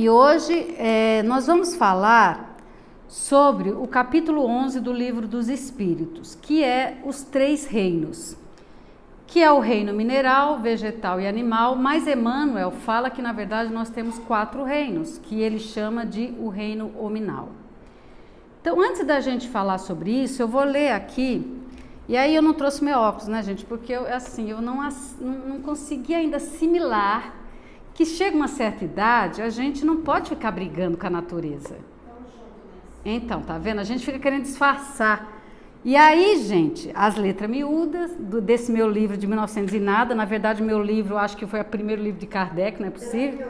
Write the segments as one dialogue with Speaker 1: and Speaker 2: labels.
Speaker 1: E hoje nós vamos falar sobre o capítulo 11 do Livro dos Espíritos, que é os 3 reinos, que é o reino mineral, vegetal e animal, mas Emmanuel fala que na verdade nós temos 4 reinos, que ele chama de o reino hominal. Então, antes da gente falar sobre isso, eu vou ler aqui, e aí eu não trouxe meu óculos, né, gente, porque eu não consegui ainda assimilar que chega uma certa idade, a gente não pode ficar brigando com a natureza. Então, tá vendo? A gente fica querendo disfarçar. E aí, gente, as letras miúdas desse meu livro de 1900 e nada, na verdade, meu livro, acho que foi o primeiro livro de Kardec, não é possível?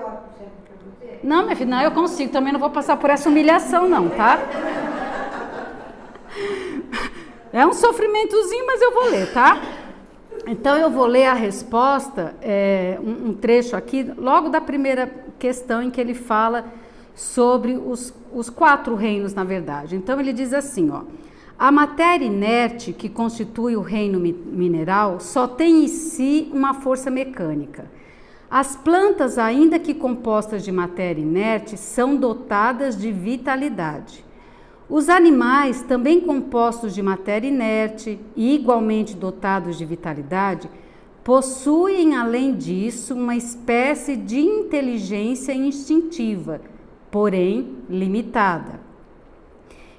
Speaker 1: Não, minha filha, não, eu consigo, também não vou passar por essa humilhação, não, tá? É um sofrimentozinho, mas eu vou ler, tá? Então, eu vou ler a resposta, um trecho aqui, logo da primeira questão em que ele fala sobre os 4 reinos, na verdade. Então, ele diz assim, ó: a matéria inerte que constitui o reino mineral só tem em si uma força mecânica. As plantas, ainda que compostas de matéria inerte, são dotadas de vitalidade. Os animais, também compostos de matéria inerte e igualmente dotados de vitalidade, possuem, além disso, uma espécie de inteligência instintiva, porém limitada.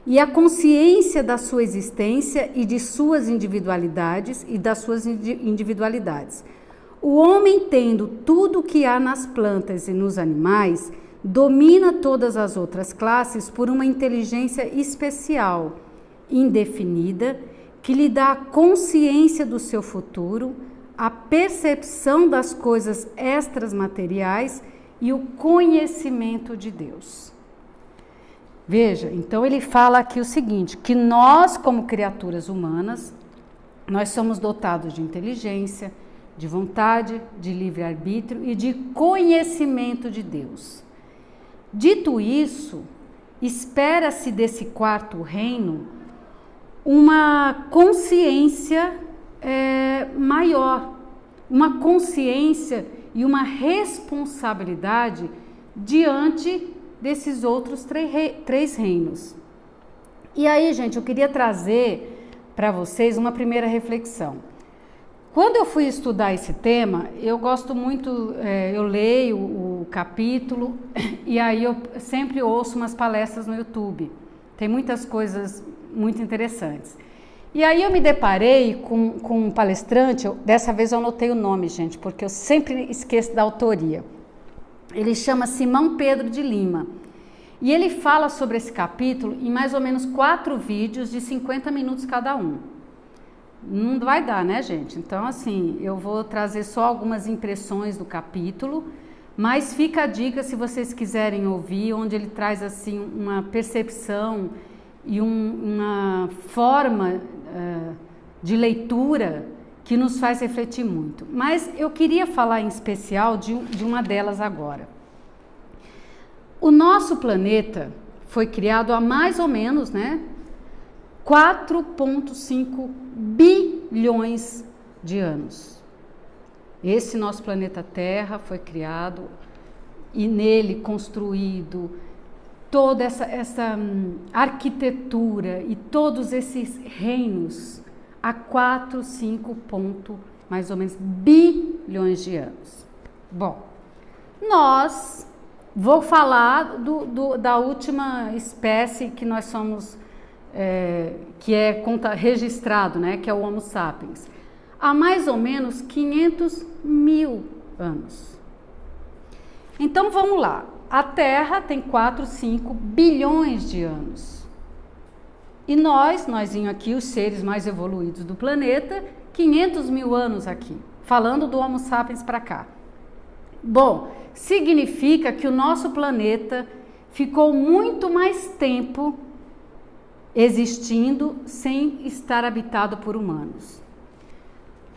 Speaker 1: E a consciência da sua existência e de suas individualidades O homem, tendo tudo o que há nas plantas e nos animais, domina todas as outras classes por uma inteligência especial, indefinida, que lhe dá a consciência do seu futuro, a percepção das coisas extramateriais e o conhecimento de Deus. Veja, então ele fala aqui o seguinte, que nós, como criaturas humanas, nós somos dotados de inteligência, de vontade, de livre-arbítrio e de conhecimento de Deus. Dito isso, espera-se desse 4º reino uma consciência maior, uma consciência e uma responsabilidade diante desses outros 3 reinos. E aí, gente, eu queria trazer para vocês uma primeira reflexão. Quando eu fui estudar esse tema, eu gosto muito, eu leio o capítulo e aí eu sempre ouço umas palestras no YouTube. Tem muitas coisas muito interessantes. E aí eu me deparei com um palestrante, dessa vez eu anotei o nome, gente, porque eu sempre esqueço da autoria. Ele chama Simão Pedro de Lima. E ele fala sobre esse capítulo em mais ou menos 4 vídeos de 50 minutos cada um. Não vai dar, né, gente? Então, assim, eu vou trazer só algumas impressões do capítulo, mas fica a dica se vocês quiserem ouvir, onde ele traz, assim, uma percepção e uma forma de leitura que nos faz refletir muito. Mas eu queria falar em especial de uma delas agora. O nosso planeta foi criado há mais ou menos, né, 4,5 bilhões de anos. Esse nosso planeta Terra foi criado e nele construído toda essa arquitetura e todos esses reinos há 4, 5 mais ou menos bilhões de anos. Bom, vou falar da última espécie que nós somos que é registrado, né, que é o Homo sapiens, há mais ou menos 500 mil anos. Então vamos lá, a Terra tem 4, 5 bilhões de anos. E nós aqui, os seres mais evoluídos do planeta, 500 mil anos aqui, falando do Homo sapiens para cá. Bom, significa que o nosso planeta ficou muito mais tempo existindo sem estar habitado por humanos.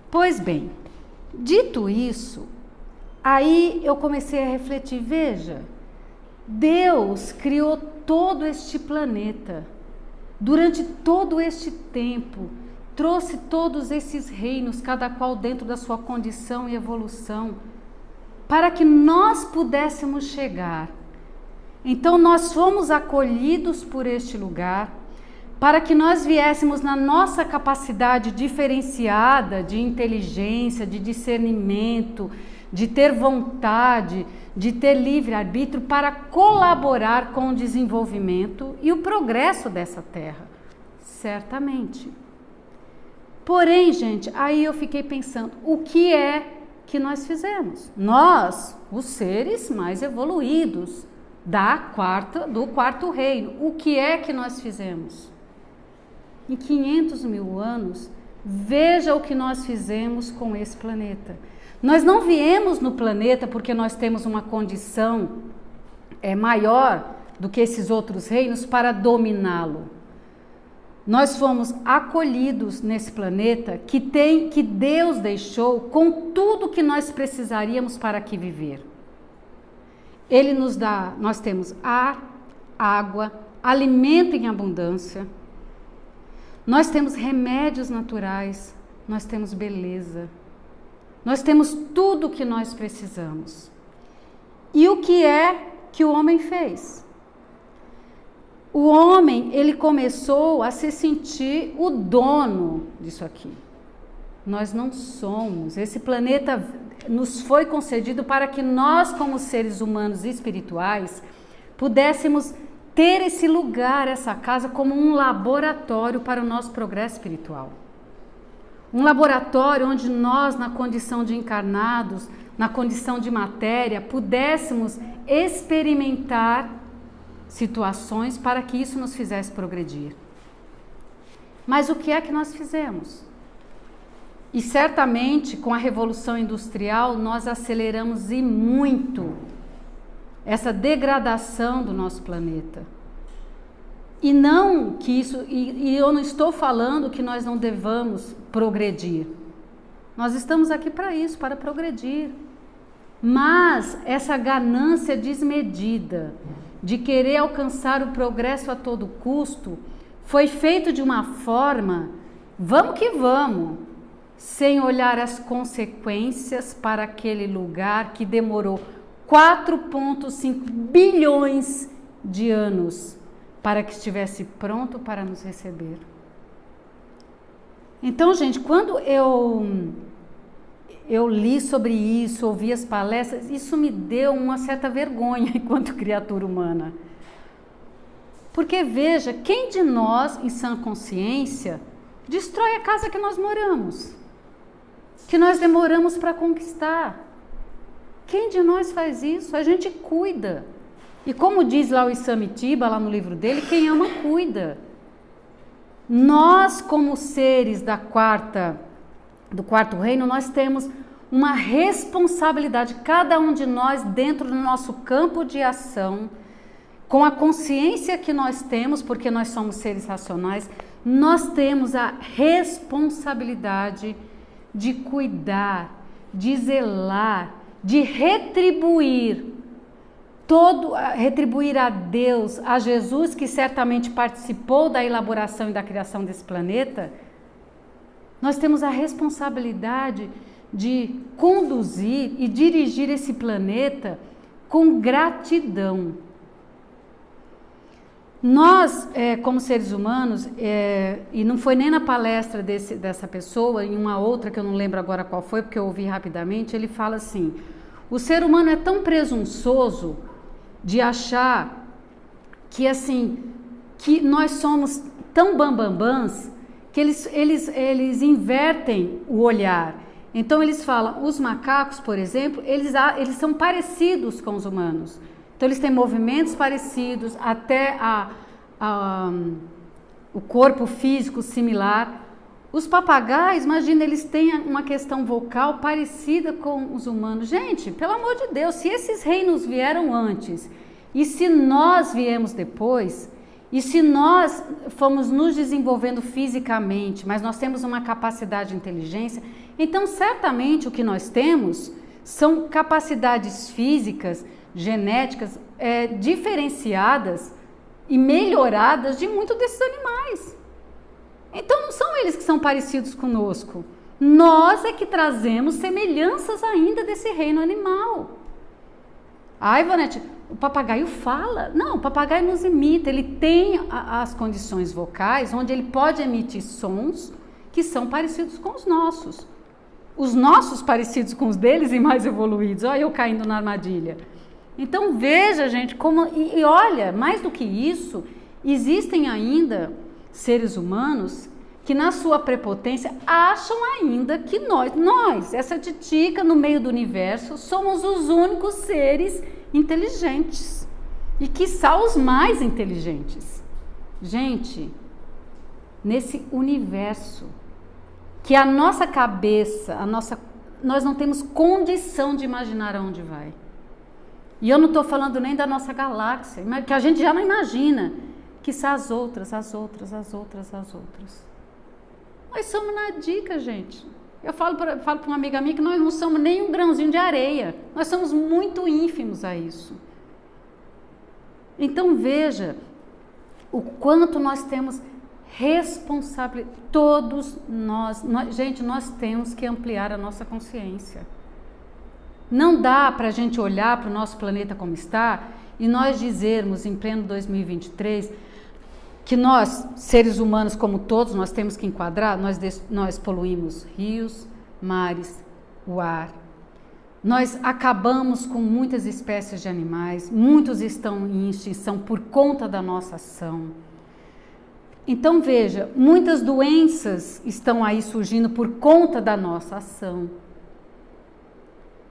Speaker 1: Pois bem, dito isso, aí eu comecei a refletir, veja, Deus criou todo este planeta, durante todo este tempo, trouxe todos esses reinos, cada qual dentro da sua condição e evolução, para que nós pudéssemos chegar Então nós fomos acolhidos por este lugar para que nós viéssemos na nossa capacidade diferenciada de inteligência, de discernimento, de ter vontade, de ter livre-arbítrio para colaborar com o desenvolvimento e o progresso dessa terra. Certamente. Porém, gente, aí eu fiquei pensando, o que é que nós fizemos? Nós, os seres mais evoluídos do quarto reino, o que é que nós fizemos? Em 500 mil anos, veja o que nós fizemos com esse planeta. Nós não viemos no planeta porque nós temos uma condição maior do que esses outros reinos para dominá-lo. Nós fomos acolhidos nesse planeta que Deus deixou com tudo que nós precisaríamos para aqui viver. Ele nos dá, nós temos ar, água, alimento em abundância, nós temos remédios naturais, nós temos beleza, nós temos tudo o que nós precisamos. E o que é que o homem fez? O homem, ele começou a se sentir o dono disso aqui. Nós não somos. Esse planeta nos foi concedido para que nós, como seres humanos e espirituais, pudéssemos ter esse lugar, essa casa, como um laboratório para o nosso progresso espiritual. Um laboratório onde nós, na condição de encarnados, na condição de matéria, pudéssemos experimentar situações para que isso nos fizesse progredir. Mas o que é que nós fizemos? E certamente com a Revolução Industrial nós aceleramos e muito essa degradação do nosso planeta. E não que isso, e eu não estou falando que nós não devamos progredir. Nós estamos aqui para isso, para progredir. Mas essa ganância desmedida de querer alcançar o progresso a todo custo foi feito de uma forma, vamos que vamos, sem olhar as consequências para aquele lugar que demorou 4,5 bilhões de anos para que estivesse pronto para nos receber. Então, gente, quando eu li sobre isso, ouvi as palestras, isso me deu uma certa vergonha enquanto criatura humana. Porque veja, quem de nós, em sã consciência, destrói a casa que nós moramos? Que nós demoramos para conquistar? Quem de nós faz isso? A gente cuida. E como diz lá o Isamitiba, lá no livro dele, quem ama cuida. Nós, como seres do quarto reino, nós temos uma responsabilidade, cada um de nós dentro do nosso campo de ação, com a consciência que nós temos, porque nós somos seres racionais, nós temos a responsabilidade de cuidar, de zelar, de retribuir a Deus, a Jesus, que certamente participou da elaboração e da criação desse planeta. Nós temos a responsabilidade de conduzir e dirigir esse planeta com gratidão. Nós, como seres humanos, e não foi nem na palestra dessa pessoa, em uma outra que eu não lembro agora qual foi, porque eu ouvi rapidamente, ele fala assim: o ser humano é tão presunçoso de achar que, assim, que nós somos tão bambambãs, que eles invertem o olhar. Então eles falam, os macacos, por exemplo, eles são parecidos com os humanos. Então eles têm movimentos parecidos, até o corpo físico similar. Os papagaios, imagina, eles têm uma questão vocal parecida com os humanos. Gente, pelo amor de Deus, se esses reinos vieram antes, e se nós viemos depois, e se nós fomos nos desenvolvendo fisicamente, mas nós temos uma capacidade de inteligência, então certamente o que nós temos são capacidades físicas, genéticas, diferenciadas e melhoradas de muitos desses animais. Então não são eles que são parecidos conosco. Nós é que trazemos semelhanças ainda desse reino animal. Ai, Vanete, o papagaio fala. Não, o papagaio nos imita, ele tem as condições vocais onde ele pode emitir sons que são parecidos com os nossos. Os nossos parecidos com os deles e mais evoluídos. Olha eu caindo na armadilha. Então veja, gente, como... E olha, mais do que isso, existem ainda seres humanos que na sua prepotência acham ainda que nós, essa titica no meio do universo, somos os únicos seres inteligentes e quiçá os mais inteligentes. Gente, nesse universo que a nossa cabeça, nós não temos condição de imaginar aonde vai. E eu não estou falando nem da nossa galáxia, que a gente já não imagina, quiçá as outras. Nós somos na dica, gente. Eu falo para uma amiga minha que nós não somos nem um grãozinho de areia. Nós somos muito ínfimos a isso. Então veja o quanto nós temos responsabilidade. Todos gente, nós temos que ampliar a nossa consciência. Não dá para a gente olhar para o nosso planeta como está e nós dizermos em pleno 2023... que nós, seres humanos como todos, nós temos que enquadrar, nós poluímos rios, mares, o ar. Nós acabamos com muitas espécies de animais, muitos estão em extinção por conta da nossa ação. Então veja, muitas doenças estão aí surgindo por conta da nossa ação.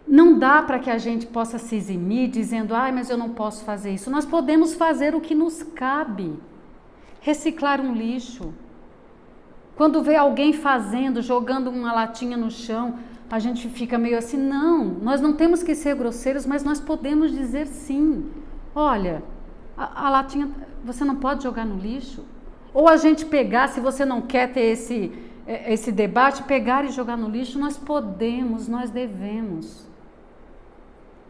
Speaker 1: Não dá para que a gente possa se eximir dizendo, mas eu não posso fazer isso. Nós podemos fazer o que nos cabe. Reciclar um lixo. Quando vê alguém fazendo, jogando uma latinha no chão, a gente fica meio assim, não, nós não temos que ser grosseiros, mas nós podemos dizer sim. Olha, a latinha, você não pode jogar no lixo. Ou a gente pegar, se você não quer ter esse debate, pegar e jogar no lixo, nós podemos, nós devemos.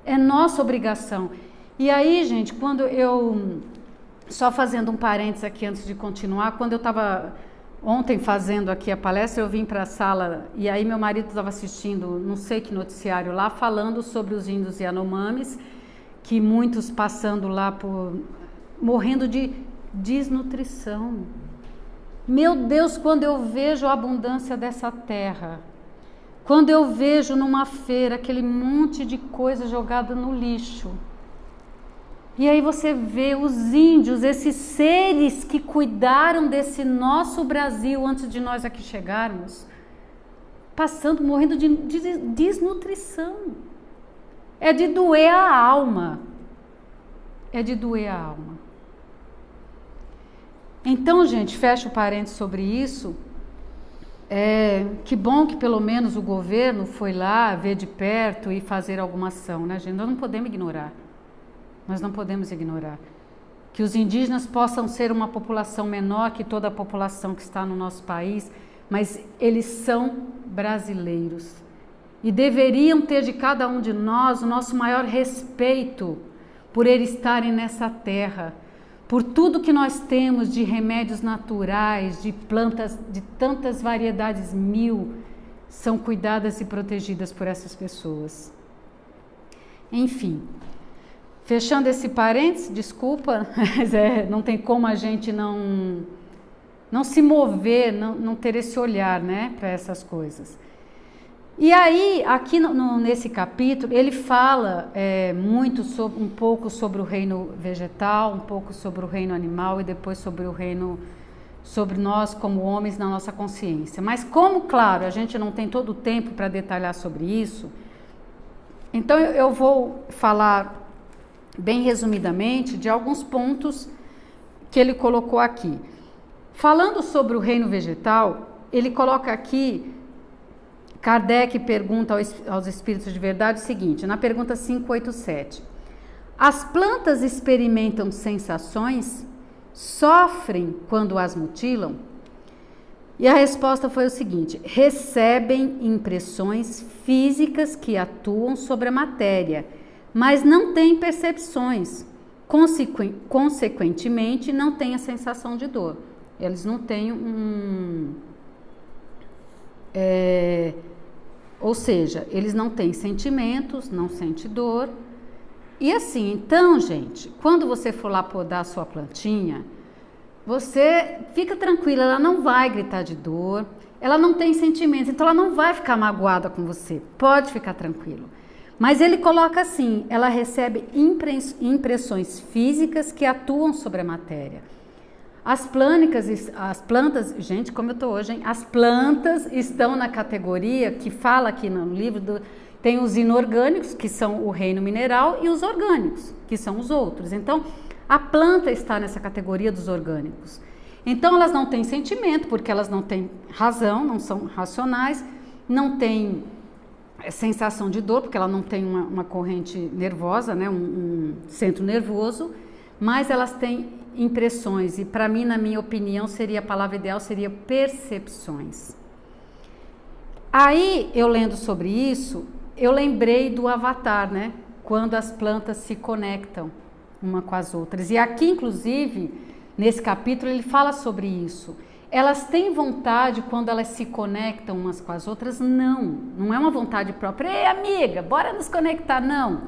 Speaker 1: É nossa obrigação. E aí, gente, quando eu... Só fazendo um parênteses aqui antes de continuar, quando eu estava ontem fazendo aqui a palestra, eu vim para a sala e aí meu marido estava assistindo, não sei que noticiário lá, falando sobre os índios Yanomamis, que muitos passando lá morrendo de desnutrição. Meu Deus, quando eu vejo a abundância dessa terra, quando eu vejo numa feira aquele monte de coisa jogada no lixo, e aí você vê os índios, esses seres que cuidaram desse nosso Brasil antes de nós aqui chegarmos, morrendo de desnutrição. É de doer a alma. É de doer a alma. Então, gente, fecha o parênteses sobre isso. Que bom que pelo menos o governo foi lá ver de perto e fazer alguma ação, né, gente? Nós não podemos ignorar. Nós não podemos ignorar que os indígenas possam ser uma população menor que toda a população que está no nosso país, mas eles são brasileiros e deveriam ter de cada um de nós o nosso maior respeito por eles estarem nessa terra, por tudo que nós temos de remédios naturais, de plantas, de tantas variedades são cuidadas e protegidas por essas pessoas. Enfim. Fechando esse parênteses, desculpa, mas não tem como a gente não se mover, não ter esse olhar, né, para essas coisas. E aí, aqui nesse capítulo, ele fala um pouco sobre o reino vegetal, um pouco sobre o reino animal e depois sobre nós como homens na nossa consciência. Mas como, claro, a gente não tem todo o tempo para detalhar sobre isso, então eu vou falar bem resumidamente de alguns pontos que ele colocou aqui. Falando sobre o reino vegetal, ele coloca aqui, Kardec pergunta aos espíritos de verdade o seguinte, na pergunta 587, as plantas experimentam sensações? Sofrem quando as mutilam? E a resposta foi o seguinte, recebem impressões físicas que atuam sobre a matéria, mas não tem percepções, consequentemente não tem a sensação de dor. Eles não têm ou seja, eles não têm sentimentos, não sentem dor E assim, então, gente, quando você for lá podar a sua plantinha, você fica tranquila, ela não vai gritar de dor, ela não tem sentimentos, então ela não vai ficar magoada com você, pode ficar tranquilo. Mas ele coloca assim, ela recebe impressões físicas que atuam sobre a matéria. As plantas, gente, como eu estou hoje, hein? As plantas estão na categoria que fala aqui no livro, tem os inorgânicos, que são o reino mineral, e os orgânicos, que são os outros. Então, a planta está nessa categoria dos orgânicos. Então, elas não têm sentimento, porque elas não têm razão, não são racionais, não têm sensação de dor, porque ela não tem uma corrente nervosa, né? um centro nervoso, mas elas têm impressões, e para mim, na minha opinião, a palavra ideal seria percepções. Aí, eu lendo sobre isso, eu lembrei do Avatar, né? Quando as plantas se conectam uma com as outras. E aqui, inclusive, nesse capítulo, ele fala sobre isso. Elas têm vontade quando elas se conectam umas com as outras? Não é uma vontade própria. Ei, amiga, bora nos conectar, não.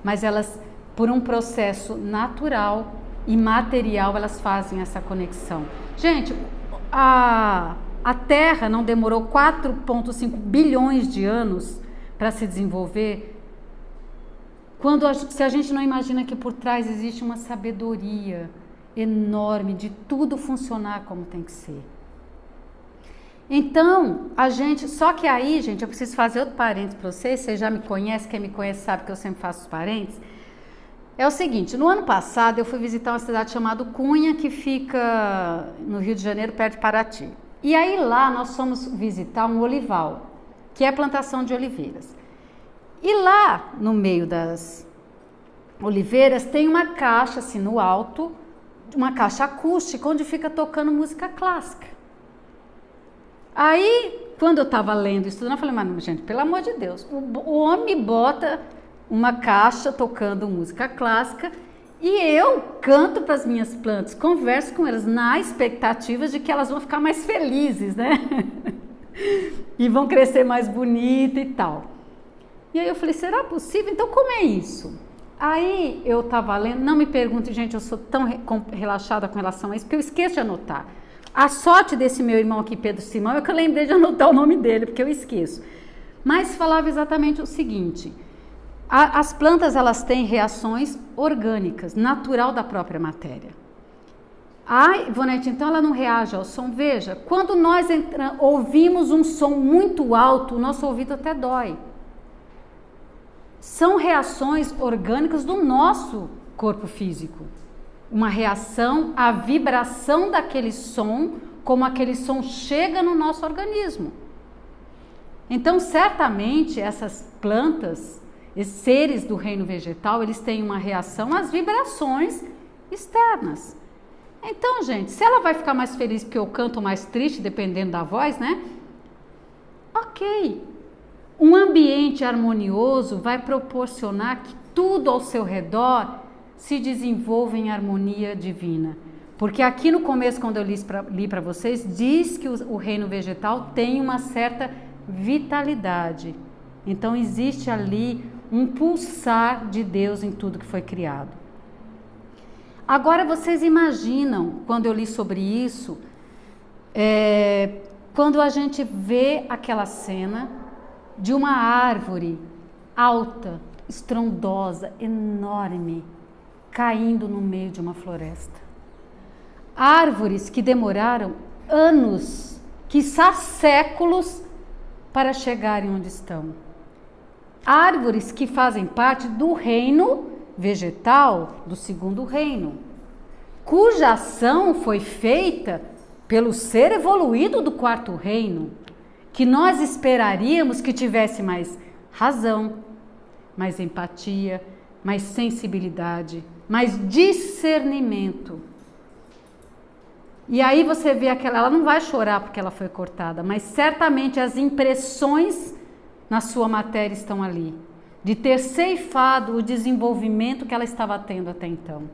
Speaker 1: Mas elas, por um processo natural e material, elas fazem essa conexão. Gente, a Terra não demorou 4,5 bilhões de anos para se desenvolver, se a gente não imagina que por trás existe uma sabedoria enorme de tudo funcionar como tem que ser. Então, só que aí, gente, eu preciso fazer outro parênteses para vocês já me conhecem, quem me conhece sabe que eu sempre faço os parênteses. É o seguinte, no ano passado eu fui visitar uma cidade chamada Cunha, que fica no Rio de Janeiro, perto de Paraty. E aí lá nós fomos visitar um olival, que é a plantação de oliveiras. E lá, no meio das oliveiras, tem uma caixa assim no alto, uma caixa acústica, onde fica tocando música clássica. Aí, quando eu estava lendo, estudando, eu falei, mas gente, pelo amor de Deus, o homem bota uma caixa tocando música clássica e eu canto para as minhas plantas, converso com elas na expectativa de que elas vão ficar mais felizes, né? E vão crescer mais bonita e tal. E aí eu falei, será possível? Então como é isso? Aí eu estava lendo, não me pergunte, gente, eu sou tão relaxada com relação a isso, porque eu esqueço de anotar. A sorte desse meu irmão aqui, Pedro Simão, é que eu lembrei de anotar o nome dele, porque eu esqueço. Mas falava exatamente o seguinte, as plantas, elas têm reações orgânicas, natural da própria matéria. Ai, Ivonete, então ela não reage ao som? Veja, quando nós ouvimos um som muito alto, o nosso ouvido até dói. São reações orgânicas do nosso corpo físico. Uma reação à vibração daquele som, como aquele som chega no nosso organismo. Então, certamente, essas plantas, esses seres do reino vegetal, eles têm uma reação às vibrações externas. Então, gente, se ela vai ficar mais feliz porque eu canto mais triste, dependendo da voz, né? Ok. Um ambiente harmonioso vai proporcionar que tudo ao seu redor se desenvolva em harmonia divina. Porque aqui no começo, quando eu li para vocês, diz que o reino vegetal tem uma certa vitalidade. Então, existe ali um pulsar de Deus em tudo que foi criado. Agora, vocês imaginam, quando eu li sobre isso, quando a gente vê aquela cena de uma árvore alta, estrondosa, enorme, caindo no meio de uma floresta. Árvores que demoraram anos, quiçá séculos, para chegarem onde estão. Árvores que fazem parte do reino vegetal, do segundo reino, cuja ação foi feita pelo ser evoluído do quarto reino, que nós esperaríamos que tivesse mais razão, mais empatia, mais sensibilidade, mais discernimento. E aí você vê ela não vai chorar porque ela foi cortada, mas certamente as impressões na sua matéria estão ali, de ter ceifado o desenvolvimento que ela estava tendo até então.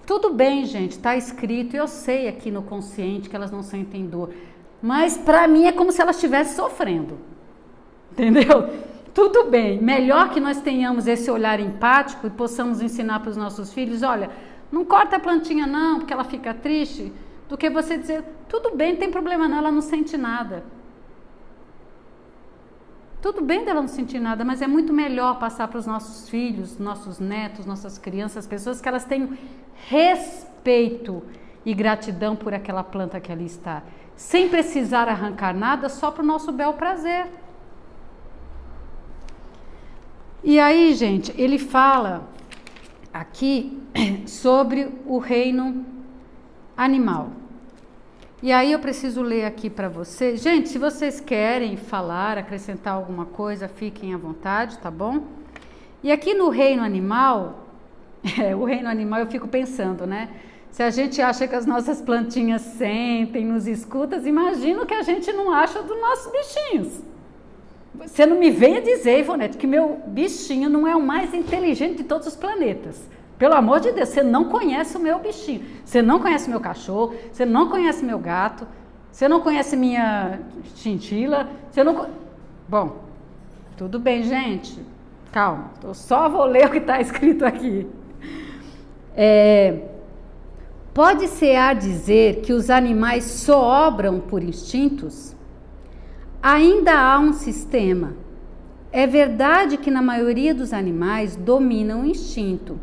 Speaker 1: Tudo bem, gente, está escrito, eu sei aqui no consciente que elas não sentem dor, mas para mim é como se elas estivessem sofrendo, entendeu? tudo bem, melhor que nós tenhamos esse olhar empático e possamos ensinar para os nossos filhos, olha, não corta a plantinha não, porque ela fica triste, do que você dizer, tudo bem, não tem problema não, ela não sente nada. Tudo bem dela não sentir nada, mas é muito melhor passar para os nossos filhos, nossos netos, nossas crianças, pessoas que elas tenham respeito e gratidão por aquela planta que ali está, sem precisar arrancar nada, só para o nosso bel prazer. E aí, gente, ele fala aqui sobre o reino animal. E aí eu preciso ler aqui para vocês. Gente, se vocês querem falar, acrescentar alguma coisa, fiquem à vontade, tá bom? E aqui no reino animal, o reino animal eu fico pensando, né? Se a gente acha que as nossas plantinhas sentem, nos escutam, imagina o que a gente não acha dos nossos bichinhos. Você não me venha dizer, Ivonete, que meu bichinho não é o mais inteligente de todos os planetas. Pelo amor de Deus, você não conhece o meu bichinho. Você não conhece meu cachorro, você não conhece meu gato, você não conhece minha chinchila, você não... Bom, tudo bem, gente. Calma, eu só vou ler o que está escrito aqui. Pode-se a dizer que os animais só obram por instintos? Ainda há um sistema. É verdade que na maioria dos animais domina o instinto,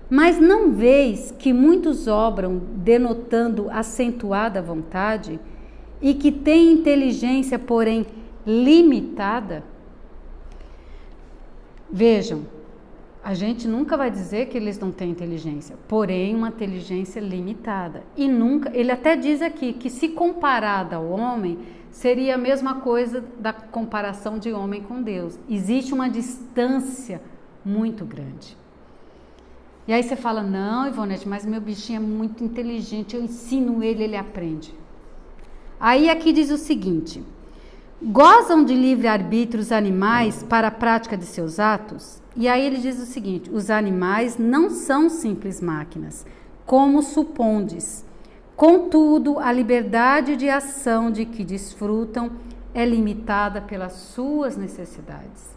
Speaker 1: mas não vês que muitos obram denotando acentuada vontade e que têm inteligência, porém limitada? Vejam, a gente nunca vai dizer que eles não têm inteligência, porém uma inteligência limitada. E nunca, ele até diz aqui que se comparada ao homem, seria a mesma coisa da comparação de homem com Deus. Existe uma distância muito grande. E aí você fala, não, Ivonete, mas meu bichinho é muito inteligente, eu ensino ele, ele aprende. Aí aqui diz o seguinte, gozam de livre-arbítrio os animais para a prática de seus atos? E aí ele diz o seguinte, os animais não são simples máquinas, como supondes. Contudo, a liberdade de ação de que desfrutam é limitada pelas suas necessidades.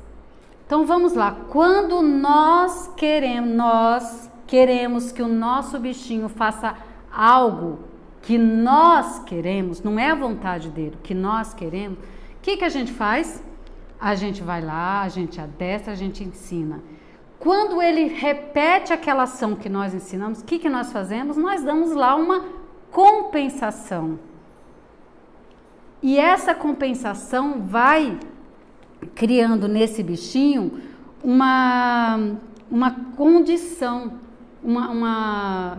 Speaker 1: Então vamos lá, quando nós queremos que o nosso bichinho faça algo que nós queremos, não é a vontade dele, que nós queremos, o que a gente faz? A gente vai lá, a gente adestra, a gente ensina. Quando ele repete aquela ação que nós ensinamos, o que nós fazemos? Nós damos lá uma compensação. E essa compensação vai criando nesse bichinho uma condição,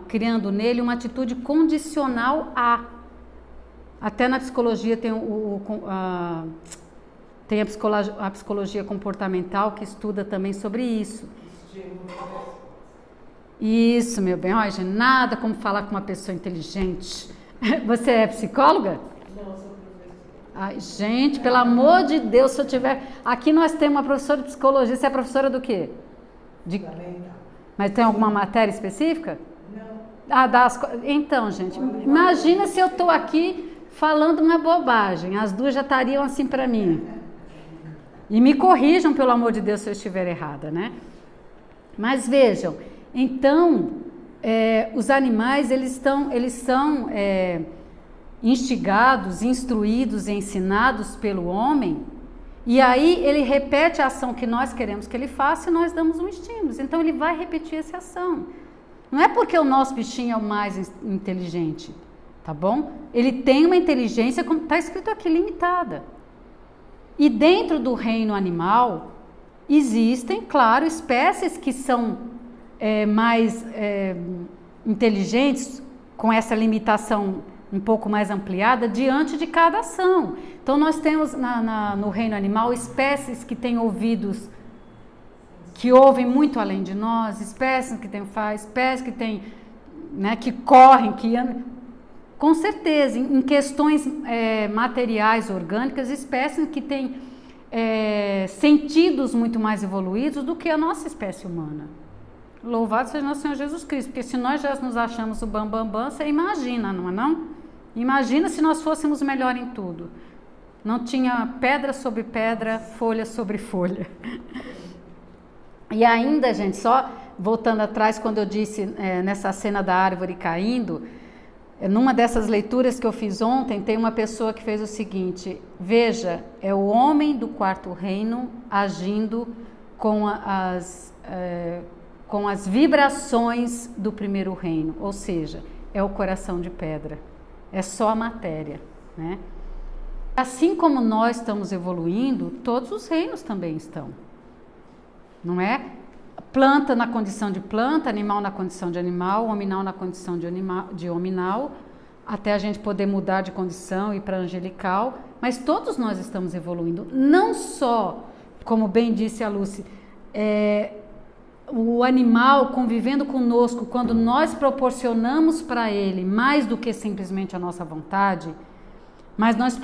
Speaker 1: criando nele uma atitude condicional a. Até na psicologia tem a psicologia comportamental que estuda também sobre isso. Isso, meu bem. Olha, gente, nada como falar com uma pessoa inteligente. Você é psicóloga? Não, eu sou professora. Ai, gente, pelo amor de Deus, se eu tiver... Aqui nós temos uma professora de psicologia. Você é professora do quê? Mas tem alguma matéria específica? Não. Então, gente, imagina se eu estou aqui falando uma bobagem. As duas já estariam assim para mim. E me corrijam, pelo amor de Deus, se eu estiver errada, né? Mas vejam, então, os animais, eles são instigados, instruídos e ensinados pelo homem, e aí ele repete a ação que nós queremos que ele faça e nós damos um estímulo. Então, ele vai repetir essa ação. Não é porque o nosso bichinho é o mais inteligente, tá bom? Ele tem uma inteligência, como está escrito aqui, limitada. E dentro do reino animal, existem, claro, espécies que são mais inteligentes, com essa limitação um pouco mais ampliada, diante de cada ação. Então, nós temos no reino animal espécies que têm ouvidos que ouvem muito além de nós, espécies que têm espécies que têm, né, que correm, que andam. Com certeza, em questões materiais, orgânicas, espécies que têm sentidos muito mais evoluídos do que a nossa espécie humana. Louvado seja nosso Senhor Jesus Cristo, porque se nós já nos achamos o bambambam, você imagina, não é não? Imagina se nós fôssemos melhor em tudo. Não tinha pedra sobre pedra, folha sobre folha. E ainda, gente, só voltando atrás, quando eu disse nessa cena da árvore caindo, numa dessas leituras que eu fiz ontem, tem uma pessoa que fez o seguinte: veja, é o homem do quarto reino agindo com as vibrações do primeiro reino, ou seja, é o coração de pedra, é só a matéria, né? Assim como nós estamos evoluindo, todos os reinos também estão, não é? Planta na condição de planta, animal na condição de animal, hominal na condição de hominal, até a gente poder mudar de condição e ir para angelical, mas todos nós estamos evoluindo, não só, como bem disse a Lúcia, o animal convivendo conosco, quando nós proporcionamos para ele mais do que simplesmente a nossa vontade, mas nós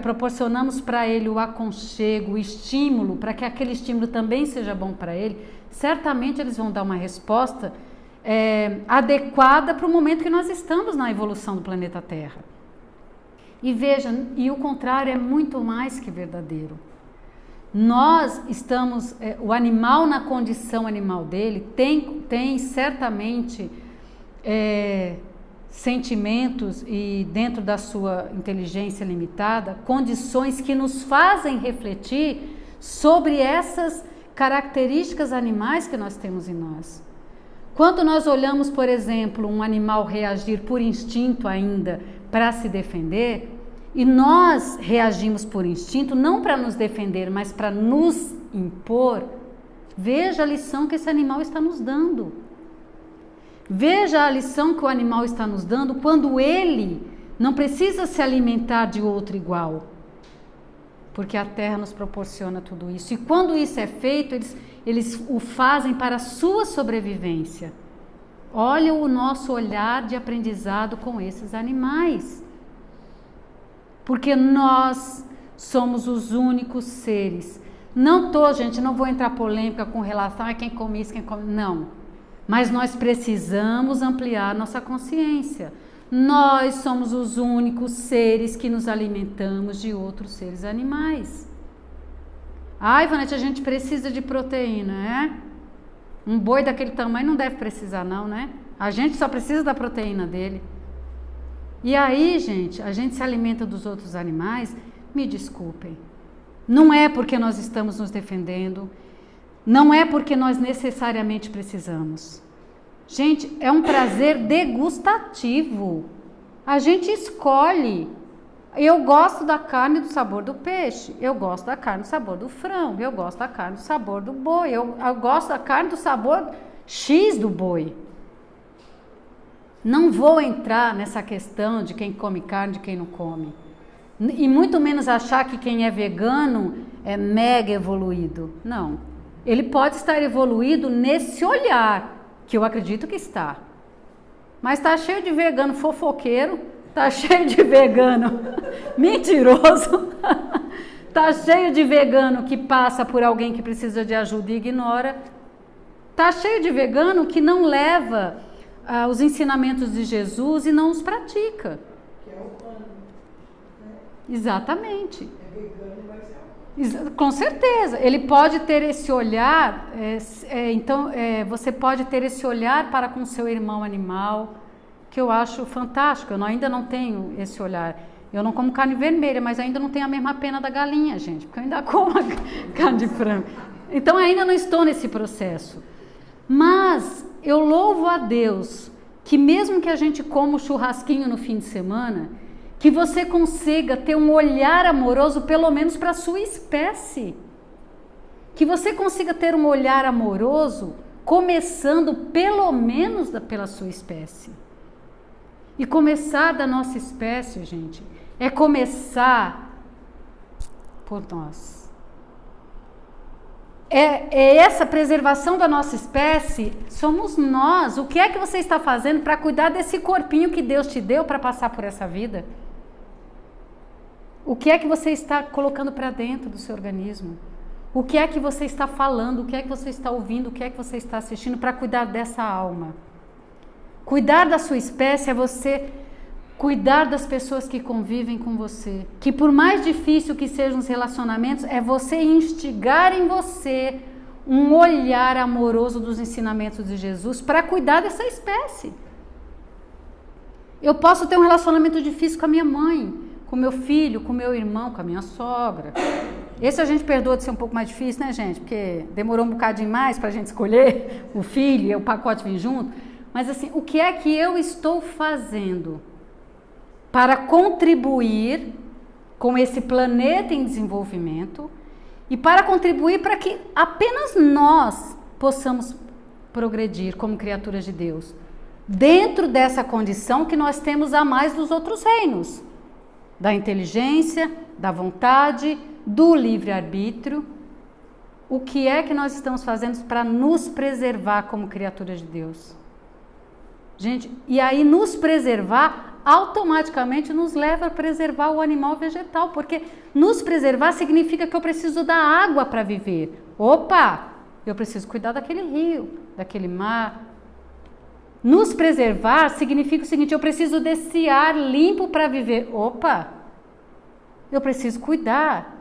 Speaker 1: proporcionamos para ele o aconchego, o estímulo, para que aquele estímulo também seja bom para ele, certamente eles vão dar uma resposta adequada para o momento que nós estamos na evolução do planeta Terra. E veja, e o contrário é muito mais que verdadeiro. Nós estamos, o animal na condição animal dele tem certamente sentimentos e dentro da sua inteligência limitada, condições que nos fazem refletir sobre essas características animais que nós temos em nós. Quando nós olhamos, por exemplo, um animal reagir por instinto ainda para se defender, e nós reagimos por instinto não para nos defender, mas para nos impor, veja a lição que esse animal está nos dando. Veja a lição que o animal está nos dando quando ele não precisa se alimentar de outro igual, porque a terra nos proporciona tudo isso. E quando isso é feito, eles o fazem para a sua sobrevivência. Olha o nosso olhar de aprendizado com esses animais. Porque nós somos os únicos seres. Não vou entrar polêmica com relação a quem come isso, quem come... Não. Mas nós precisamos ampliar nossa consciência. Nós somos os únicos seres que nos alimentamos de outros seres animais. Ai, Vanete, a gente precisa de proteína, né? Um boi daquele tamanho não deve precisar não, né? A gente só precisa da proteína dele. E aí, gente, a gente se alimenta dos outros animais, me desculpem. Não é porque nós estamos nos defendendo, não é porque nós necessariamente precisamos. Gente, é um prazer degustativo. A gente escolhe. Eu gosto da carne do sabor do peixe, eu gosto da carne do sabor do frango, eu gosto da carne do sabor do boi, eu gosto da carne do sabor X do boi. Não vou entrar nessa questão de quem come carne, de quem não come. E muito menos achar que quem é vegano é mega evoluído. Não. Ele pode estar evoluído nesse olhar, que eu acredito que está. Mas está cheio de vegano fofoqueiro, está cheio de vegano mentiroso, está cheio de vegano que passa por alguém que precisa de ajuda e ignora. Está cheio de vegano que não leva os ensinamentos de Jesus e não os pratica. Que é humano. Exatamente. É vegano, mas com certeza. Ele pode ter esse olhar, você pode ter esse olhar para com seu irmão animal, que eu acho fantástico. Eu ainda não tenho esse olhar. Eu não como carne vermelha, mas ainda não tenho a mesma pena da galinha, gente, porque eu ainda como a carne de frango. Então ainda não estou nesse processo. Mas eu louvo a Deus que mesmo que a gente coma o churrasquinho no fim de semana, que você consiga ter um olhar amoroso pelo menos para a sua espécie. Que você consiga ter um olhar amoroso começando pelo menos pela sua espécie. E começar da nossa espécie, gente, é começar por nós. É essa preservação da nossa espécie, somos nós. O que é que você está fazendo para cuidar desse corpinho que Deus te deu para passar por essa vida? O que é que você está colocando para dentro do seu organismo? O que é que você está falando? O que é que você está ouvindo? O que é que você está assistindo para cuidar dessa alma? Cuidar da sua espécie é você Cuidar das pessoas que convivem com você. Que por mais difícil que sejam os relacionamentos, é você instigar em você um olhar amoroso dos ensinamentos de Jesus para cuidar dessa espécie. Eu posso ter um relacionamento difícil com a minha mãe, com meu filho, com meu irmão, com a minha sogra. Esse a gente perdoa de ser um pouco mais difícil, né, gente? Porque demorou um bocadinho mais para a gente escolher o filho e o pacote vir junto. Mas assim, o que é que eu estou fazendo para contribuir com esse planeta em desenvolvimento e para contribuir para que apenas nós possamos progredir como criaturas de Deus, dentro dessa condição que nós temos a mais dos outros reinos, da inteligência, da vontade, do livre-arbítrio. O que é que nós estamos fazendo para nos preservar como criaturas de Deus? Gente, e aí nos preservar automaticamente nos leva a preservar o animal vegetal, porque nos preservar significa que eu preciso da água para viver. Opa, eu preciso cuidar daquele rio, daquele mar. Nos preservar significa o seguinte, eu preciso desse ar limpo para viver. Opa, eu preciso cuidar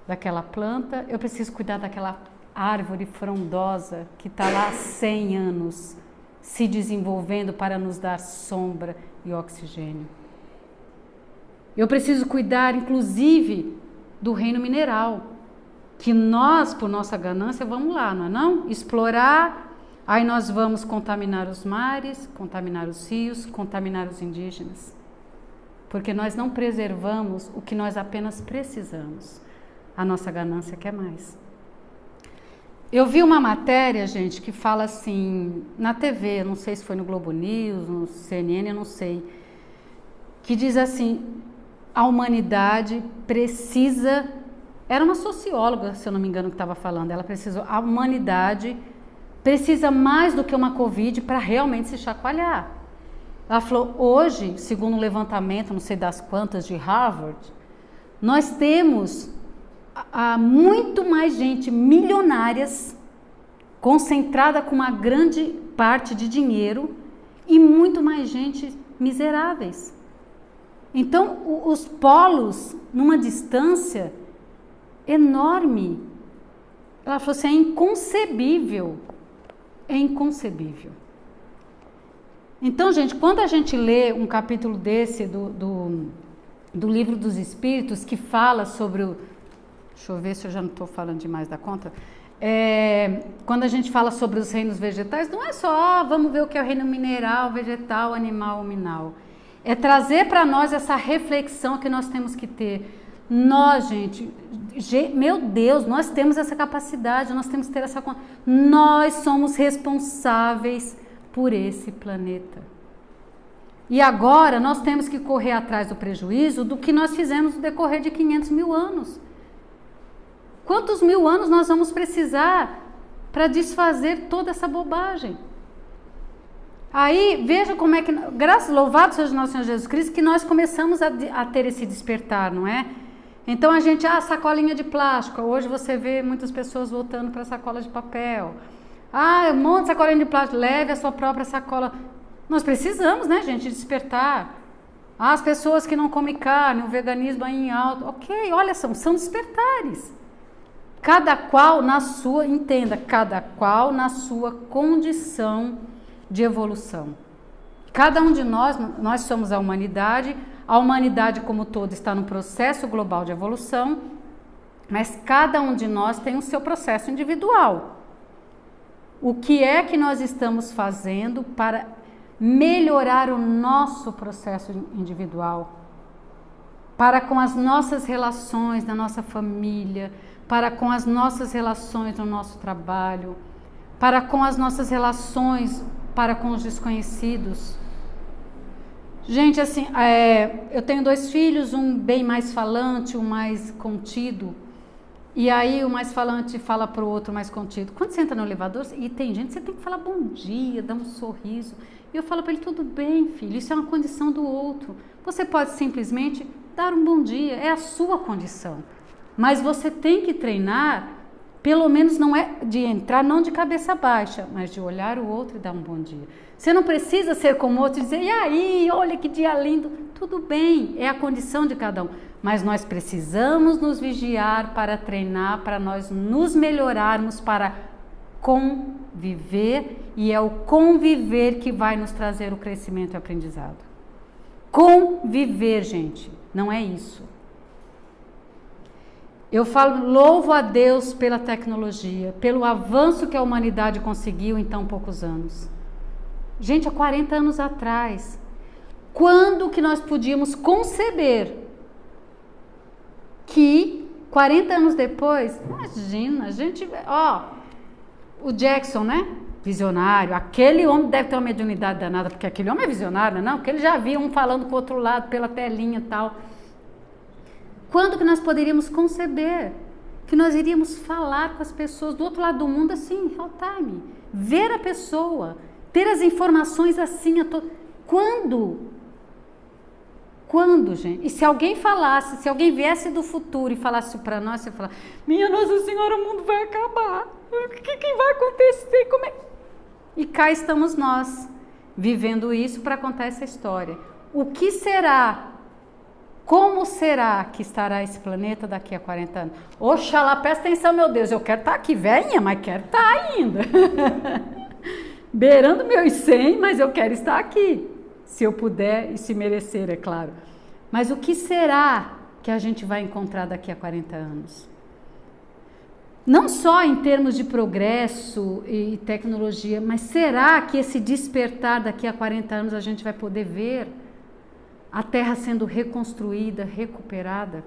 Speaker 1: daquela planta, eu preciso cuidar daquela árvore frondosa que está lá há 100 anos, se desenvolvendo para nos dar sombra e oxigênio. Eu preciso cuidar, inclusive, do reino mineral, que nós, por nossa ganância, vamos lá, não é não? Explorar, aí nós vamos contaminar os mares, contaminar os rios, contaminar os indígenas, porque nós não preservamos o que nós apenas precisamos. A nossa ganância quer mais. Eu vi uma matéria, gente, que fala assim, na TV, não sei se foi no Globo News, no CNN, eu não sei, que diz assim, a humanidade precisa, era uma socióloga, se eu não me engano, que estava falando, a humanidade precisa mais do que uma Covid para realmente se chacoalhar. Ela falou, hoje, segundo um levantamento, não sei das quantas, de Harvard, nós temos há muito mais gente milionárias, concentrada com uma grande parte de dinheiro, e muito mais gente miseráveis. Então, os polos, numa distância enorme, ela falou assim, é inconcebível. É inconcebível. Então, gente, quando a gente lê um capítulo desse do Livro dos Espíritos, que fala sobre o... Deixa eu ver se eu já não estou falando demais da conta. Quando a gente fala sobre os reinos vegetais, não é só, vamos ver o que é o reino mineral, vegetal, animal, minal. É trazer para nós essa reflexão que nós temos que ter. Nós, gente, meu Deus, nós temos essa capacidade, nós temos que ter essa... Nós somos responsáveis por esse planeta. E agora nós temos que correr atrás do prejuízo do que nós fizemos no decorrer de 500 mil anos. Quantos mil anos nós vamos precisar para desfazer toda essa bobagem? Aí, veja como é que, louvado seja o nosso Senhor Jesus Cristo, que nós começamos a ter esse despertar, não é? Então a gente, sacolinha de plástico, hoje você vê muitas pessoas voltando para sacola de papel. Um monte de sacolinha de plástico, leve a sua própria sacola. Nós precisamos, né, gente, despertar. As pessoas que não comem carne, o veganismo aí em alto, ok, olha, são despertares. Cada qual na sua, entenda, cada qual na sua condição de evolução. Cada um de nós somos a humanidade como todo está no processo global de evolução, mas cada um de nós tem o seu processo individual. O que é que nós estamos fazendo para melhorar o nosso processo individual? Para com as nossas relações na nossa família, para com as nossas relações no nosso trabalho, para com as nossas relações para com os desconhecidos. Gente, assim, eu tenho 2 filhos, um bem mais falante, um mais contido, e aí o mais falante fala para o outro mais contido. Quando você entra no elevador, e tem gente, você tem que falar bom dia, dar um sorriso, e eu falo para ele, tudo bem, filho, isso é uma condição do outro. Você pode simplesmente dar um bom dia, é a sua condição. Mas você tem que treinar, pelo menos não é de entrar, não de cabeça baixa, mas de olhar o outro e dar um bom dia. Você não precisa ser como o outro e dizer, e aí, olha que dia lindo. tudo bem, é a condição de cada um. Mas nós precisamos nos vigiar para treinar, para nós nos melhorarmos, para conviver, e é o conviver que vai nos trazer o crescimento e aprendizado. Conviver, gente, não é isso. Eu falo, louvo a Deus pela tecnologia, pelo avanço que a humanidade conseguiu em tão poucos anos. Gente, há 40 anos atrás, quando que nós podíamos conceber que 40 anos depois, imagina, a gente, o Jackson, né? Visionário, aquele homem deve ter uma mediunidade danada, porque aquele homem é visionário, não? Porque ele já via um falando com o outro lado pela telinha e tal. Quando que nós poderíamos conceber que nós iríamos falar com as pessoas do outro lado do mundo assim, real time, ver a pessoa, ter as informações assim, quando, gente? E se alguém falasse, se alguém viesse do futuro e falasse para nós, você falar, minha Nossa Senhora, o mundo vai acabar, o que vai acontecer, como é? E cá estamos nós, vivendo isso para contar essa história. O que será? Como será que estará esse planeta daqui a 40 anos? Oxalá, presta atenção, meu Deus, eu quero estar aqui velhinha, mas quero estar ainda. Beirando meus 100, mas eu quero estar aqui. Se eu puder e se merecer, é claro. Mas o que será que a gente vai encontrar daqui a 40 anos? Não só em termos de progresso e tecnologia, mas será que esse despertar daqui a 40 anos a gente vai poder ver a Terra sendo reconstruída, recuperada?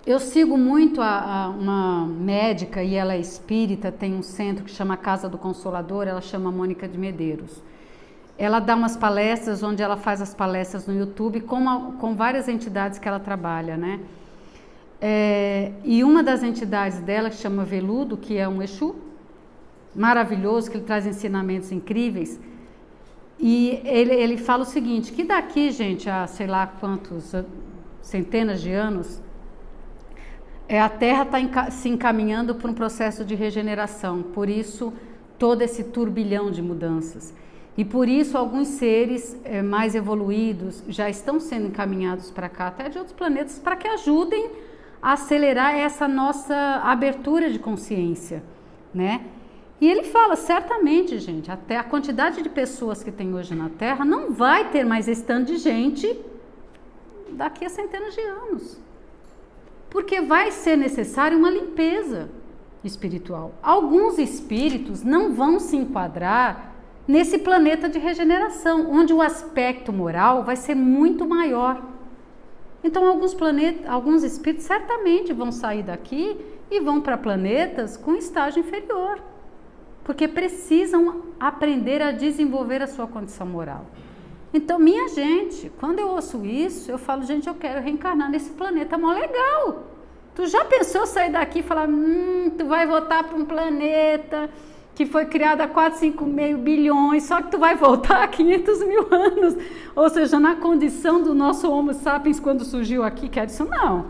Speaker 1: Eu sigo muito uma médica, e ela é espírita, tem um centro que chama Casa do Consolador, ela chama Mônica de Medeiros. Ela dá umas palestras, onde ela faz as palestras no YouTube com várias entidades que ela trabalha, né? E uma das entidades dela, que chama Veludo, que é um Exu maravilhoso, que ele traz ensinamentos incríveis, e ele fala o seguinte, que daqui, gente, a sei lá quantos, centenas de anos, a Terra está se encaminhando para um processo de regeneração, por isso todo esse turbilhão de mudanças. E por isso alguns seres mais evoluídos já estão sendo encaminhados para cá, até de outros planetas, para que ajudem a acelerar essa nossa abertura de consciência, né? E ele fala, certamente, gente, até a quantidade de pessoas que tem hoje na Terra não vai ter mais esse tanto de gente daqui a centenas de anos. Porque vai ser necessária uma limpeza espiritual. Alguns espíritos não vão se enquadrar nesse planeta de regeneração, onde o aspecto moral vai ser muito maior. Então, alguns espíritos certamente vão sair daqui e vão para planetas com estágio inferior, porque precisam aprender a desenvolver a sua condição moral. Então, minha gente, quando eu ouço isso, eu falo, gente, eu quero reencarnar nesse planeta mó legal. Tu já pensou sair daqui e falar, tu vai voltar para um planeta que foi criado há 4, 5,5 bilhões, só que tu vai voltar a 500 mil anos. Ou seja, na condição do nosso Homo sapiens quando surgiu aqui, quer isso não.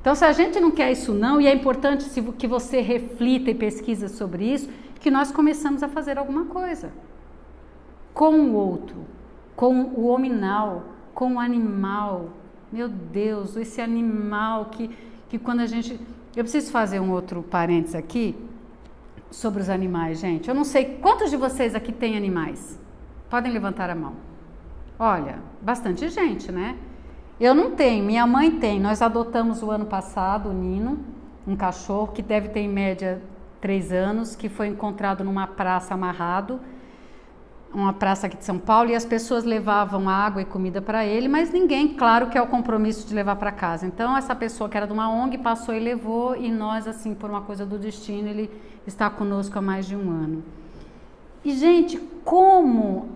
Speaker 1: Então, se a gente não quer isso não, e é importante que você reflita e pesquisa sobre isso, que nós começamos a fazer alguma coisa com o outro, com o hominal, com o animal. Meu Deus, esse animal que quando a gente... Eu preciso fazer um outro parênteses aqui sobre os animais, gente. Eu não sei quantos de vocês aqui têm animais. Podem levantar a mão. Olha, bastante gente, né? Eu não tenho, minha mãe tem. Nós adotamos o ano passado o Nino, um cachorro que deve ter em média 3 anos, que foi encontrado numa praça amarrado, uma praça aqui de São Paulo, e as pessoas levavam água e comida para ele, mas ninguém, claro, que é o compromisso de levar para casa. Então, essa pessoa que era de uma ONG passou e levou, e nós, assim, por uma coisa do destino, ele está conosco há mais de 1 ano. E, gente, como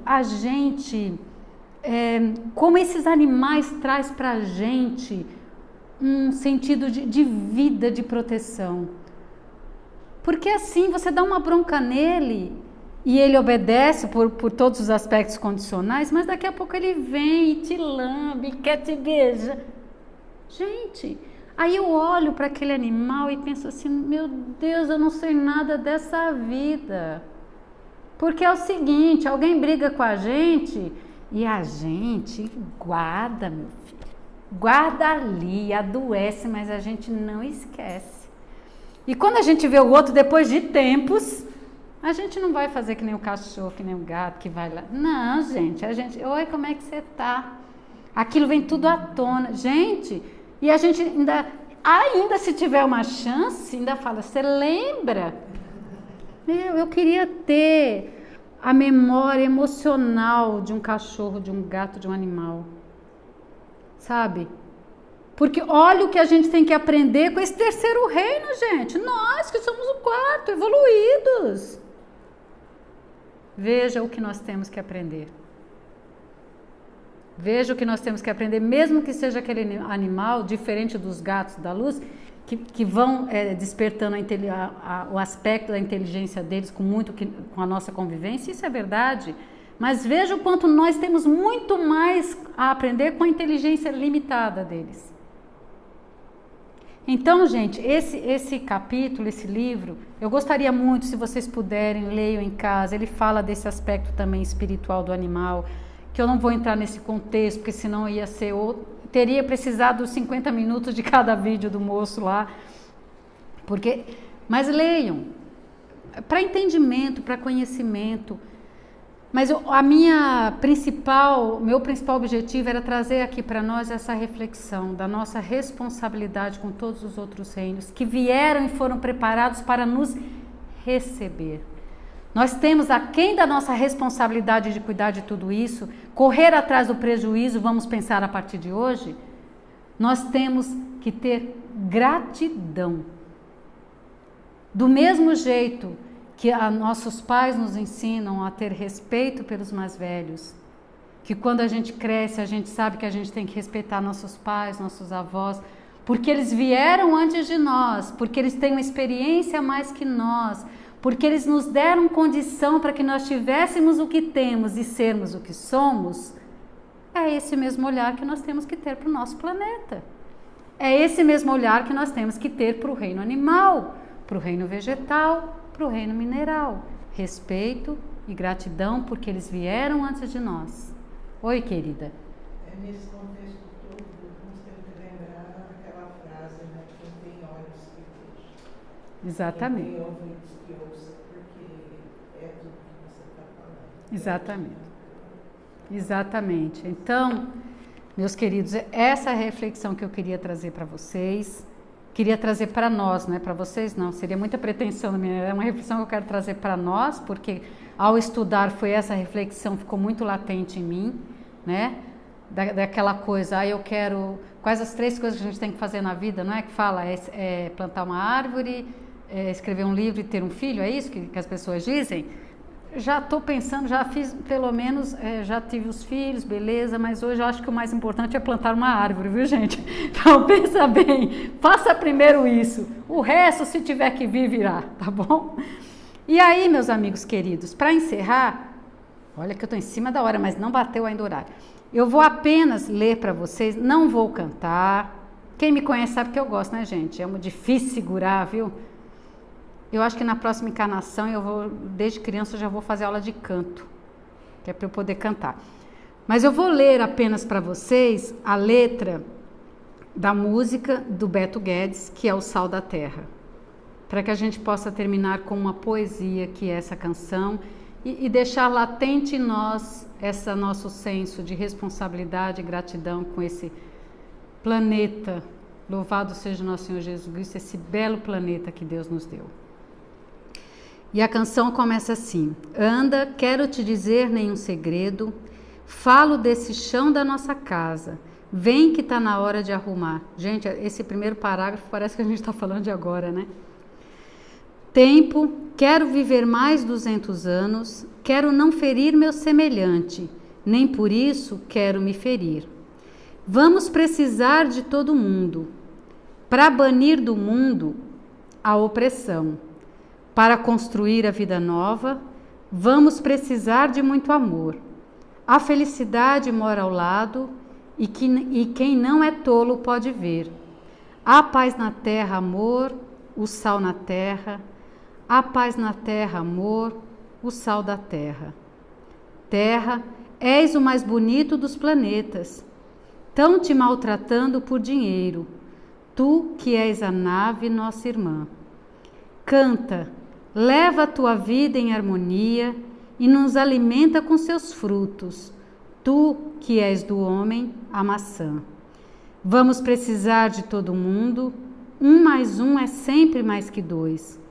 Speaker 1: esses animais traz para a gente um sentido de vida, de proteção. Porque assim, você dá uma bronca nele e ele obedece por todos os aspectos condicionais, mas daqui a pouco ele vem e te lambe, quer te beijar. Gente, aí eu olho para aquele animal e penso assim, meu Deus, eu não sei nada dessa vida. Porque é o seguinte, alguém briga com a gente E a gente guarda, meu filho. Guarda ali, adoece, mas a gente não esquece. E quando a gente vê o outro depois de tempos, a gente não vai fazer que nem o cachorro, que nem o gato que vai lá. Não, gente, oi, como é que você tá? Aquilo vem tudo à tona. Gente, e a gente ainda se tiver uma chance, ainda fala, você lembra? Eu queria ter a memória emocional de um cachorro, de um gato, de um animal. Sabe? Porque olha o que a gente tem que aprender com esse terceiro reino, gente. Nós que somos o quarto, evoluídos. Veja o que nós temos que aprender. Veja o que nós temos que aprender, mesmo que seja aquele animal diferente dos gatos da luz, que vão despertando o aspecto da inteligência deles com a nossa convivência, isso é verdade. Mas veja o quanto nós temos muito mais a aprender com a inteligência limitada deles. Então, gente, esse capítulo, esse livro, eu gostaria muito, se vocês puderem, leiam em casa. Ele fala desse aspecto também espiritual do animal, que eu não vou entrar nesse contexto, porque senão teria precisado 50 minutos de cada vídeo do moço lá. Mas leiam, para entendimento, para conhecimento. Mas meu principal objetivo era trazer aqui para nós essa reflexão da nossa responsabilidade com todos os outros reinos que vieram e foram preparados para nos receber. Nós temos, aquém da nossa responsabilidade de cuidar de tudo isso, correr atrás do prejuízo, vamos pensar a partir de hoje, nós temos que ter gratidão. Do mesmo jeito que nossos pais nos ensinam a ter respeito pelos mais velhos, que quando a gente cresce, a gente sabe que a gente tem que respeitar nossos pais, nossos avós, porque eles vieram antes de nós, porque eles têm uma experiência a mais que nós, porque eles nos deram condição para que nós tivéssemos o que temos e sermos o que somos. É esse mesmo olhar que nós temos que ter para o nosso planeta. É esse mesmo olhar que nós temos que ter para o reino animal, para o reino vegetal, para o reino mineral. Respeito e gratidão porque eles vieram antes de nós. Oi, querida.
Speaker 2: É nesse contexto todo, nós temos que lembrar aquela frase, né? Quem tem olhos que veja.
Speaker 1: Exatamente.
Speaker 2: Quem tem ouvidos que ouça, porque é tudo que você está falando.
Speaker 1: Exatamente. Exatamente. Então, meus queridos, essa é a reflexão que eu queria trazer para vocês. Queria trazer para nós, não é para vocês não, seria muita pretensão na minha, é uma reflexão que eu quero trazer para nós, porque ao estudar foi essa reflexão, ficou muito latente em mim, né, daquela coisa, eu quero, quais as 3 coisas que a gente tem que fazer na vida, não é que fala, plantar uma árvore, escrever um livro e ter um filho, é isso que as pessoas dizem? Já estou pensando, já fiz pelo menos, já tive os filhos, beleza, mas hoje eu acho que o mais importante é plantar uma árvore, viu, gente? Então pensa bem, faça primeiro isso, o resto se tiver que vir, virá, tá bom? E aí, meus amigos queridos, para encerrar, olha que eu estou em cima da hora, mas não bateu ainda o horário, eu vou apenas ler para vocês, não vou cantar, quem me conhece sabe que eu gosto, né, gente? É muito difícil segurar, viu? Eu acho que na próxima encarnação, desde criança, eu já vou fazer aula de canto, que é para eu poder cantar. Mas eu vou ler apenas para vocês a letra da música do Beto Guedes, que é O Sal da Terra, para que a gente possa terminar com uma poesia, que é essa canção, e deixar latente em nós esse nosso senso de responsabilidade e gratidão com esse planeta. Louvado seja o nosso Senhor Jesus Cristo, esse belo planeta que Deus nos deu. E a canção começa assim: anda, quero te dizer nenhum segredo, falo desse chão da nossa casa, vem que tá na hora de arrumar. Gente, esse primeiro parágrafo parece que a gente está falando de agora, né? Tempo, quero viver mais 200 anos, quero não ferir meu semelhante, nem por isso quero me ferir. Vamos precisar de todo mundo, para banir do mundo a opressão. Para construir a vida nova, vamos precisar de muito amor. A felicidade mora ao lado e quem não é tolo pode ver. Há paz na terra, amor, o sal na terra. Há paz na terra, amor, o sal da terra. Terra És o mais bonito dos planetas, tão te maltratando por dinheiro, tu que és a nave, nossa irmã. Canta, leva a tua vida em harmonia e nos alimenta com seus frutos, tu que és do homem, a maçã. Vamos precisar de todo mundo, 1 mais 1 é sempre mais que 2.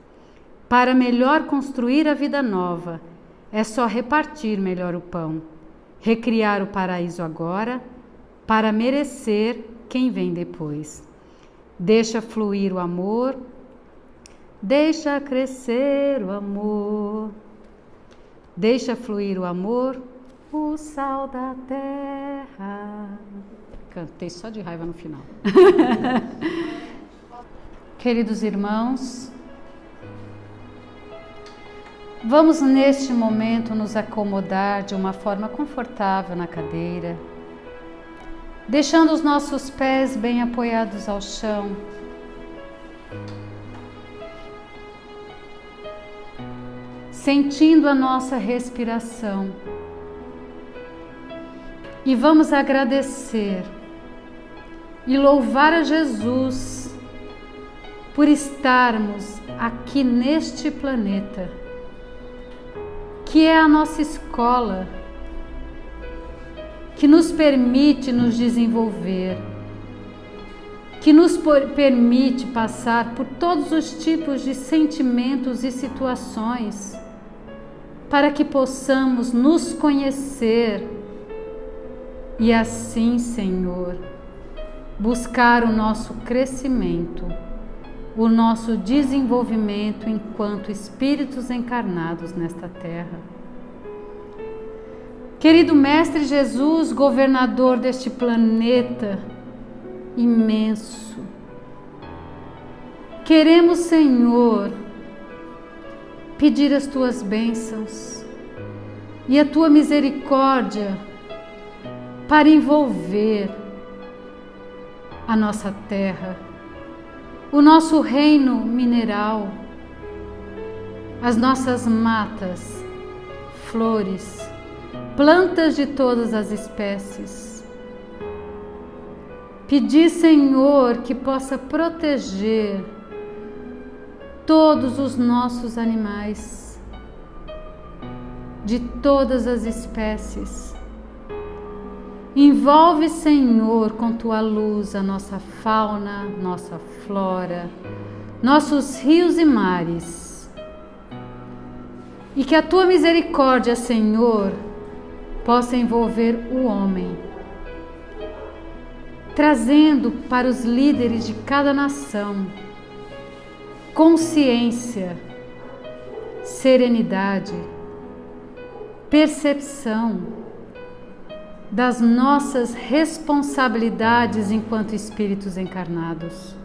Speaker 1: Para melhor construir a vida nova, é só repartir melhor o pão, recriar o paraíso agora, para merecer quem vem depois. Deixa fluir o amor, deixa crescer o amor, deixa fluir o amor, o sal da terra. Cantei só de raiva no final. Queridos irmãos, vamos neste momento nos acomodar de uma forma confortável na cadeira, deixando os nossos pés bem apoiados ao chão. Sentindo a nossa respiração. E vamos agradecer e louvar a Jesus por estarmos aqui neste planeta, que é a nossa escola, que nos permite nos desenvolver, que nos permite passar por todos os tipos de sentimentos e situações, para que possamos nos conhecer e assim, Senhor, buscar o nosso crescimento, o nosso desenvolvimento enquanto espíritos encarnados nesta terra. Querido Mestre Jesus, governador deste planeta imenso, queremos, Senhor, pedir as Tuas bênçãos e a Tua misericórdia para envolver a nossa terra, o nosso reino mineral, as nossas matas, flores, plantas de todas as espécies. Pedir, Senhor, que possa proteger todos os nossos animais, de todas as espécies. Envolve, Senhor, com Tua luz a nossa fauna, nossa flora, nossos rios e mares. E que a Tua misericórdia, Senhor, possa envolver o homem, trazendo para os líderes de cada nação consciência, serenidade, percepção das nossas responsabilidades enquanto espíritos encarnados.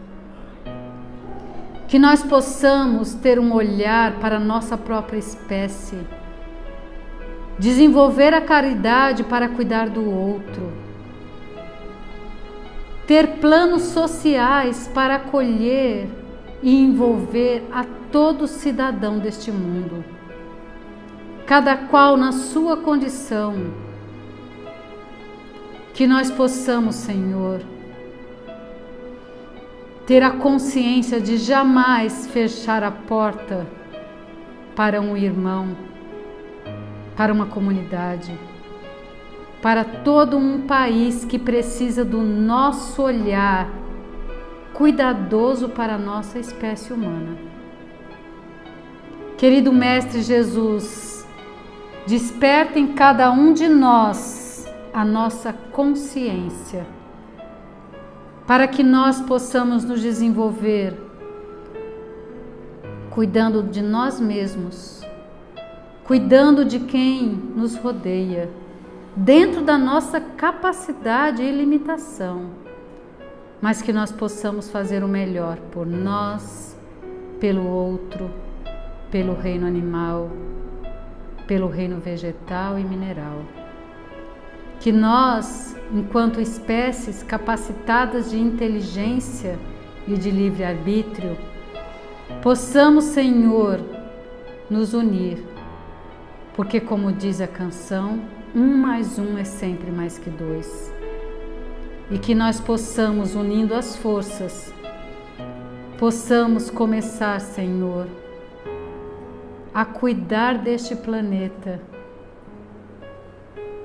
Speaker 1: Que nós possamos ter um olhar para a nossa própria espécie, desenvolver a caridade para cuidar do outro, ter planos sociais para acolher e envolver a todo cidadão deste mundo, cada qual na sua condição. Que nós possamos, Senhor, ter a consciência de jamais fechar a porta para um irmão, para uma comunidade, para todo um país que precisa do nosso olhar cuidadoso para a nossa espécie humana. Querido Mestre Jesus, desperta em cada um de nós a nossa consciência, para que nós possamos nos desenvolver cuidando de nós mesmos, cuidando de quem nos rodeia, dentro da nossa capacidade e limitação, mas que nós possamos fazer o melhor por nós, pelo outro, pelo reino animal, pelo reino vegetal e mineral. Que nós, enquanto espécies capacitadas de inteligência e de livre-arbítrio, possamos, Senhor, nos unir, porque, como diz a canção, 1 mais 1 é sempre mais que 2. E que nós possamos, unindo as forças, possamos começar, Senhor, a cuidar deste planeta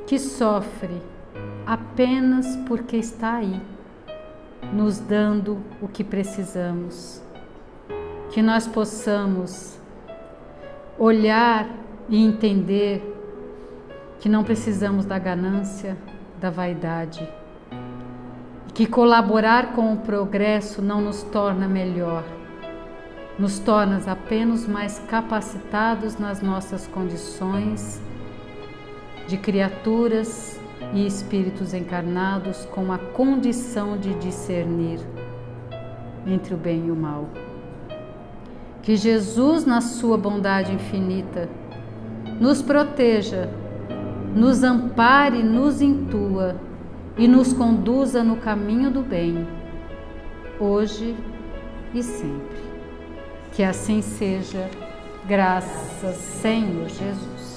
Speaker 1: que sofre apenas porque está aí, nos dando o que precisamos. Que nós possamos olhar e entender que não precisamos da ganância, da vaidade, que colaborar com o progresso não nos torna melhor, nos torna apenas mais capacitados nas nossas condições de criaturas e espíritos encarnados com a condição de discernir entre o bem e o mal. Que Jesus, na sua bondade infinita, nos proteja, nos ampare, nos intua e nos conduza no caminho do bem, hoje e sempre. Que assim seja, graças Senhor Jesus.